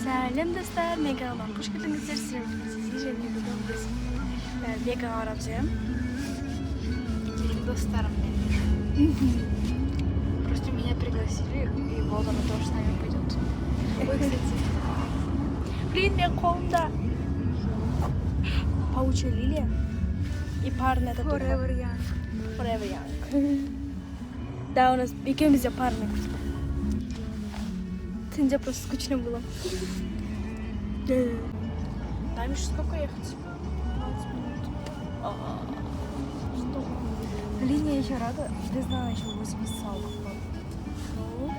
Сәлем достар, мегадан қош келдіңіздер. Сіздерге және бүгін біз Вегаға барамыз, иә? Достарым менің. Просто меня пригласили, и Володя тоже с нами пойдет. Ой, кстати. Блин, мен қолымда паучья лилия и парная татуха. Forever Young. Forever Young. Да, у нас екеуміз де парный. Тінде просто скучно было. Нам еще сколько ехать? 20 минут. Что? Блин, я еще рада. Ты знала, еще 8 салок. Ну,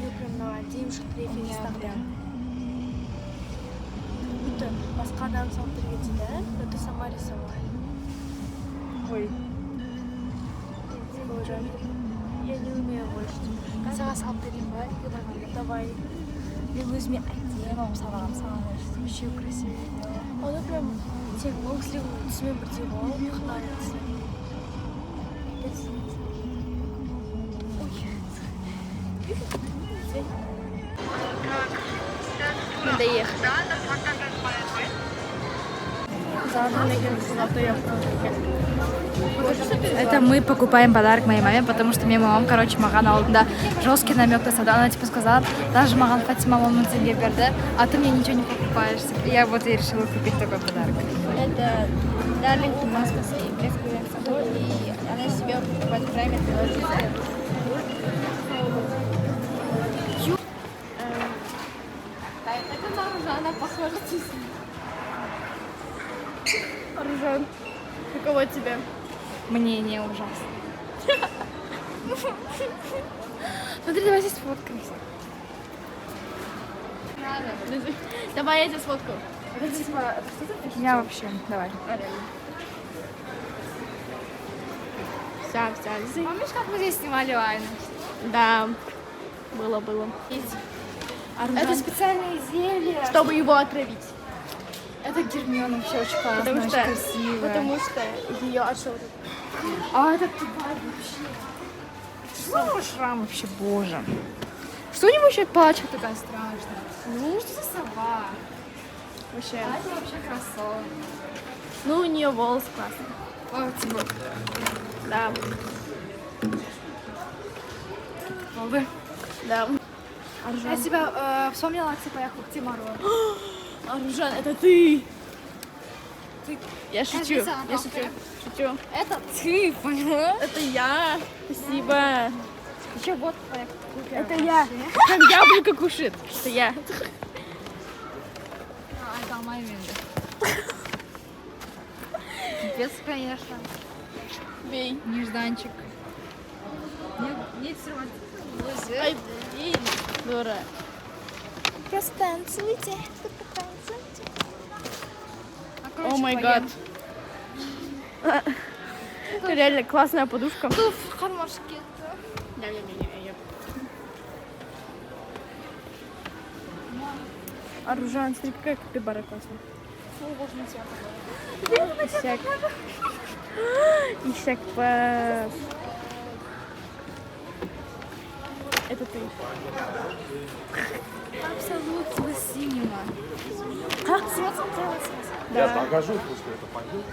мы прям надеемся, что третий не оставляем. Будто басқа адам салып берген, да? Но ты сама рисовала. Ой. Боже, я не умею больше. Саған салып берейін ба? Давай. Мен өзіме әдемі сабағым саған берші. Вообще красиво. Оны прям тек лонгсливный түсімен бірдей ғой, мне нравится. Мы доехали. Это мы покупаем подарок моей маме, потому что моя мама, короче, маған алдында жесткий намек тастады. Она типа сказала, даже маған Фатима 10 000 тенге берді, а ты мне ничего не покупаешь. Я вот и решила купить такой подарок. Это Дарлинг маска с блесковым собой, и она себе покупает время это на Аружана похоже. Аружан, каково тебе? Мне не ужасно. Смотри, давай здесь сфоткаемся. Давай я тебя сфоткаю. Я вообще, давай. Вся. Помнишь, как мы здесь снимали Лайну? Да, было. Это специальное изделие. Чтобы его отравить. Это Гермиона вообще очень классная, очень красивая. Потому что ее отшел. А это тварь вообще. Что за шрам вообще, боже. Что у него еще палочка такая страшная? Ну, что за сова? Вообще. А это вообще красава. Ну, у нее волос классный. О, Тимур. Да. Молодой. Да. Я себя вспомнила, типа, я к Тимару. Аружан, это ты! Ты... Я шучу. Шучу. Это ты, поняла? Это я. Спасибо. Еще вот твоя купила. Это я. Как яблоко кушает. Это я. Это моя винда. Без, конечно. Бей. Нежданчик. Не срывать. Ай, блин. Дура. Просто танцуйте. О май гад. Реально классная подушка. Тут кармашки. Да. Аружан, смотри, какая капибара классная. Исяк пас. Это ты. Абсолютно синего. Я покажу, пускай это пойдет.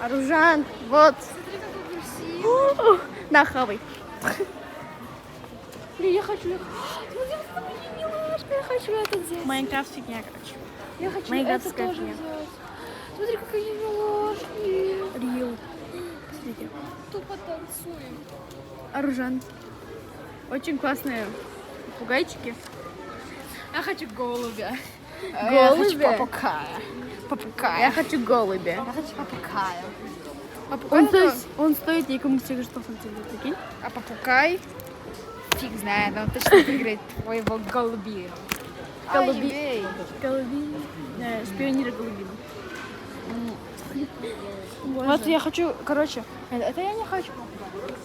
Аружан, вот. Смотри, какой красивый. На, хавай. Блин, я хочу. Смотри, какой милашка. Я хочу это взять. Майнкрафт фигня, короче. Я хочу это Майнкрафтская тоже фигня. взять. Смотри, какие милашки. Рил. Смотрите. Тупо танцуем. Аружан. Очень классные попугайчики. Я хочу голубя. Голубя? Я хочу попугая. Я хочу голубя. Я хочу попугая. Он стоит никому всех что сантиметров, прикинь? А попугай? Фиг знает, он точно выиграет твоего голубя. Голуби. Шпионеры голубины. Вот я хочу, короче, это я не хочу попугая.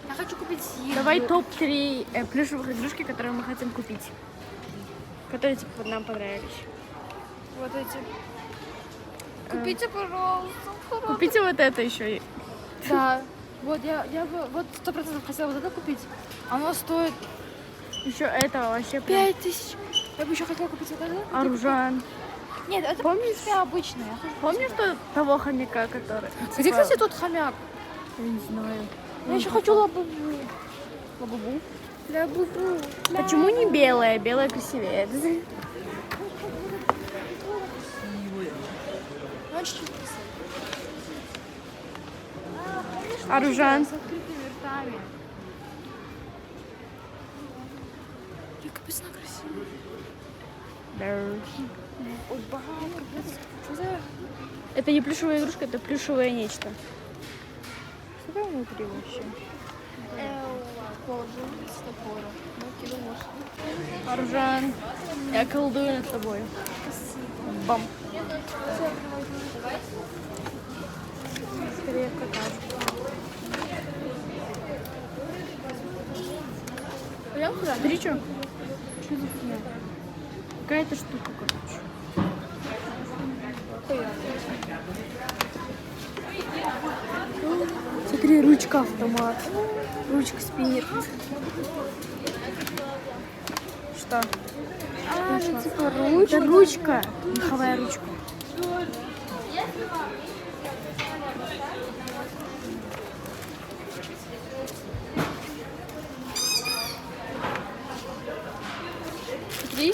Я хочу купить еду. Давай топ-3 плюшевых игрушки, которые мы хотим купить. Которые типа нам понравились. Вот эти. Купите, пожалуйста. Купите вот это еще. Да. Вот я бы вот 100% хотела вот это купить. Оно стоит Еще этого вообще прям. 5000. Я бы еще хотела купить вот это. Аружан. Нет, это Помнишь? в принципе обычное. Помнишь того хомяка, который? Где, кстати, тот хомяк? Я не знаю. Я еще хочу лабубу. Лабубу. Лабубу. Почему не белая? Белая красивее. Аружан. С открытыми ртами. Я капец на красивый. Ой, богатый. Что за... Это не плюшевая игрушка, это плюшевое нечто. Что там внутри вообще? Аружан, я колдую над тобой. Бам. Скорее в какашку. Пойдем куда? Смотри, что? Что за фигня? Какая-то штука, короче. Смотри, ручка автомат. Ручка спиннер. Что? это типа ручка. Это ручка. Меховая ручка. Смотри.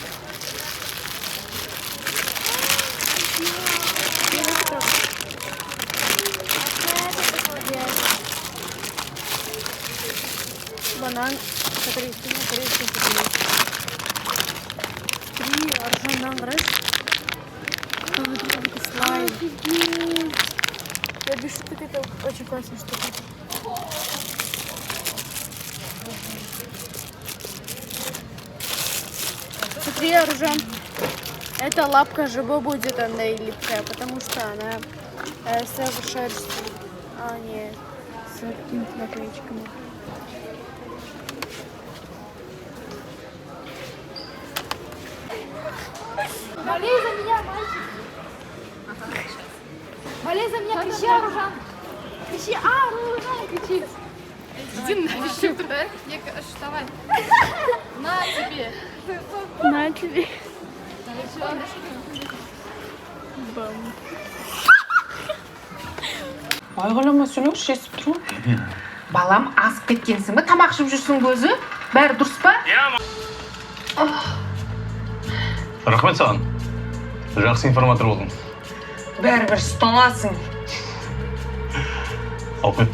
Банан. Смотри, смотри. Смотри, Аружаннан қарашы. Какой-то слайм. Я без шуток, это очень классная штука. Смотри, Аружан. Эта лапка жаба будет, она и липкая, потому что она с шерстью, а не с какими-то наклеечками. Болей за меня, мальчик. Болей за меня, кричи, Аружан. Кричи, Аружан, кричи. Иди нафиг туда. Давай. На тебе. На тебе. Бам. Айғайлама сөйлеңізші, естіп тұрмын. Балам, асып кеткенсің бе? Тамақ ішіп жүрсің бе өзі? Бәрі дұрыс па? Рахмет саған. Жақсы информатор болдың. Бәрібір ұсталасың. Алып кет.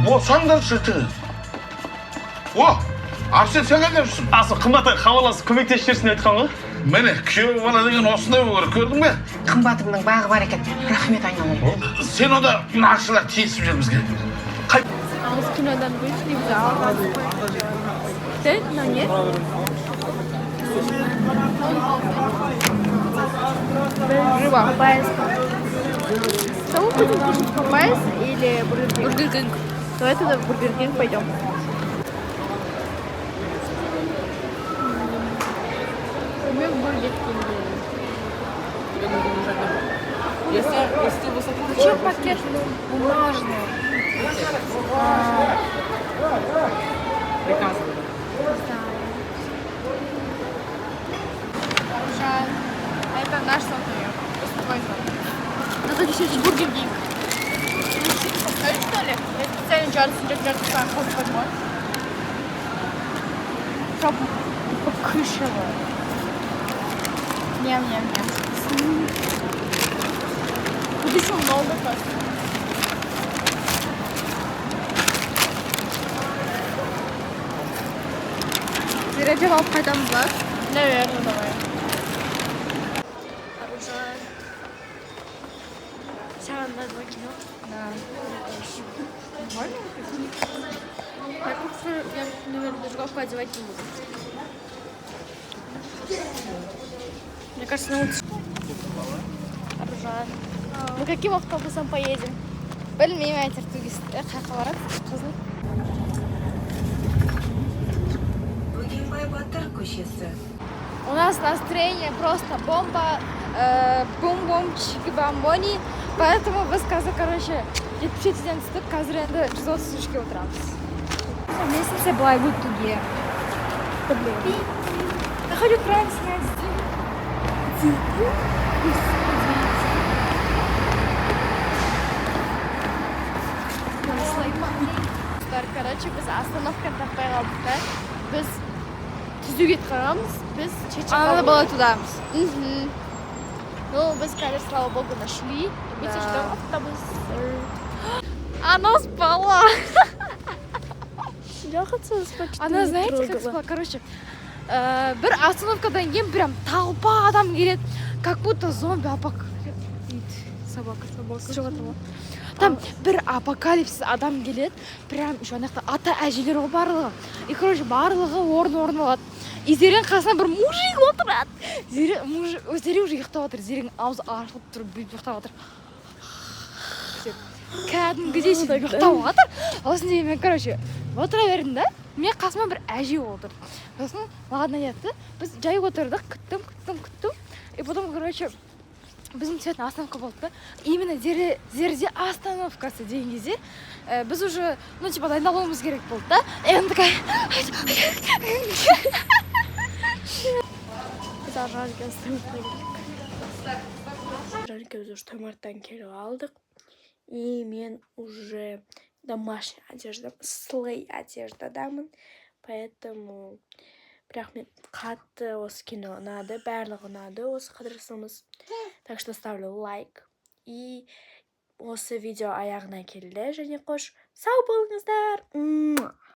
Болсаңдаршы тіз. О, Арсен сен қайда жүрсің? Асы қымбаты хабарласып көмектесіп жіберсін айтқан ғой. Міне, күйеу бала деген осындай болу керек, көрдің бе? Қымбатымның бағы бар екен. Рахмет айналайын. Сен ода мына ақшалар тиісіп жүр бізге. А мы с кинодан вышли в зал. Ты? Но нет. Рыба. Попайс. Что мы будем кушать? Попайс или Бургер Кинг? Бургер Кинг. Давай тогда в Бургер Кинг пойдем. Мы в Бургер Кинге. Зачем пакет бумажный? Аружан, это наш сотовый. Твой сотовый. Надо еще Бургер Кинг. Скажи, что ли? Я специально Джарси хочу подмой. Чтоб покушала. Ням-ням-ням. Тут еще много, кажется. Перейдем в Хайдамбад. Наверное, давай. Аружан. Саған да 2 кино. Да. Я просто, я, наверное, даже головку одевать не буду. Мне кажется, на улице. Аружан. Мы каким автобусом поедем? Білмеймін әйтір туристер қақы барады қызыл. Бөгенбай Батыр көшесі. У нас настроение просто бомба, бум-бум-чики-бомбони. Поэтому біз қазір, короче, 77-ден түстік, қазір енді 133-ке отырамыз. Лестница былай будет туге. Я хочу кран снять. Короче, біз остановка таппай қалдық та. Біз түзуге кетіп қалғанбыз, біз Чечеқалға бала тудамыз. Ну, біз қазір, слава богу, нашли. Біз ждем автобус. Она спала. Она, знаете, как спала? Короче, бір остановкадан кейін прям толпа адам келеді, как будто зомби собака шығады. Там бір апокалипсис адам келеді, прям жаңақта ата әжелер ғой барлығы. И, короче, барлығы орын алады. И Зерен қасына бір мужик отырады. Зерен уже ұйықтап отыр, Зерен аузы ашылып тұрып, бүйтіп ұйықтап отыр. Кәдімгідей сөйтіп ұйықтап отыр. Осындай мен, короче, отыра бердім да, мен қасыма бір әже отырды. Сосын маған айтты, біз жай отырдық, күттім. И потом, короче, біздің түсетін остановка болды да. Именно Зерде остановкасы деген кезде біз уже, ну, типа, дайындалуымыз керек болды да. И она такая... Біз Аржанке остановкаға келдік. Аржанке біз уже Томарттан келіп алдық. И мен уже домашняя одежда, слей одеждадамын. Поэтому бірақ мен қатты осы кино ұнады, барлығы ұнады осы қыдырысымыз. Так что ставлю лайк. И осы видео аяғына келді және қош сау болыңыздар.